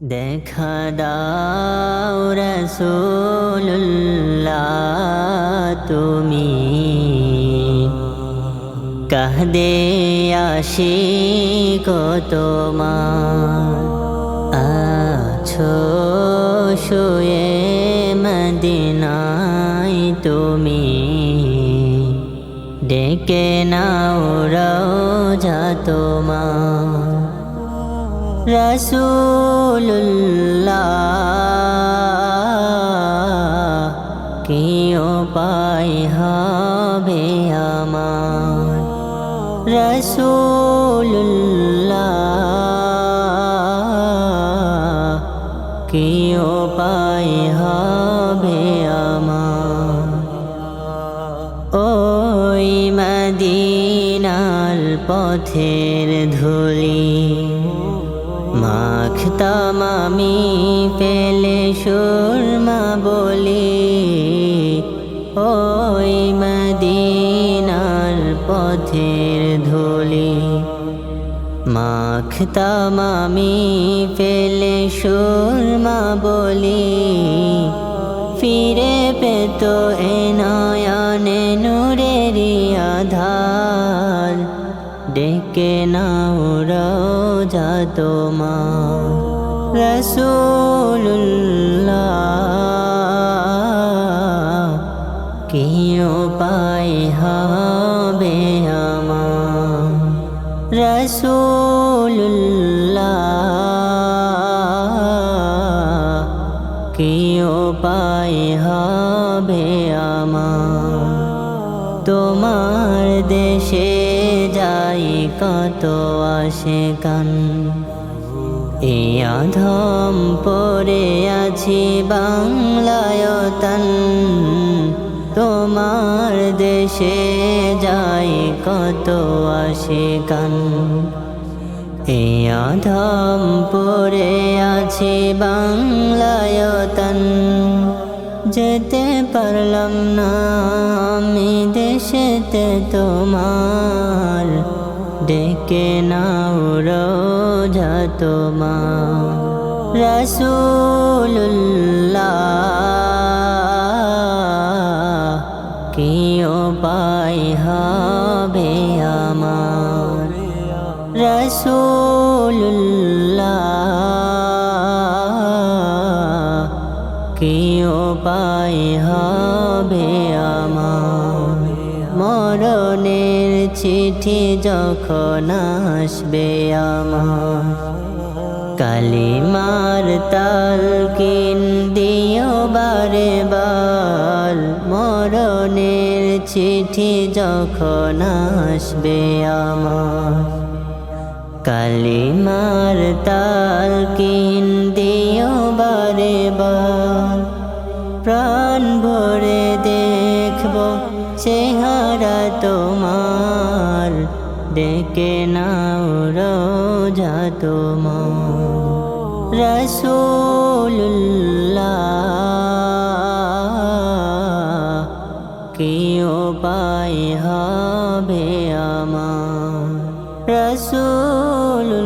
দেখা দাও রাসূলুল্লাহ তুমি কাঁদে আশিক তোমার আছো শুয়ে মদিনায় তুমি ডেকে নাও রওজা তোমার রাসূলুল্লাহ কি উপায় হবে আমার রাসূলুল্লাহ কি উপায় হবে আমার ওই মদিনার পথের ধুলি মাখতাম আমি পেলে সুরমা বলি ওই মদিনার পথের ধুলি মাখতাম আমি পেলে সুরমা বলি ফিরে পেত এ নয়নে নূরেরি আধার ডেকে নাও রওজা তোমার রাসূলুল্লাহ কি উপায় হবে আমার রাসূলুল্লাহ কি উপায় হবে আমার তোমার দেশে যাই কত আশিকান এই অধম পড়ে আছি বাংলায়তন তোমার দেশে যাই কত আশিকান এই অধম পড়ে আছি বাংলায়তন যেতে পারলাম না আমি দেশেতে তোমার ডেকে নাও রওজা তোমার রাসূলুল্লাহ কি উপায় হবে আমার রাসূলুল্লাহ কি উপায় হবে আমার মরণের চিঠি যখন আসবে আমার কালিমার তালকিন দিও বারে বার মরণের চিঠি যখন আসবে আমার কালিমার তালকিন দিও বারে বার প্রাণ ভরে দেখব চেহারা তোমার ডেকে নাও রওজা তোমার রাসূলুল্লাহ কি উপায় হবে আমার রাসূলুল্লাহ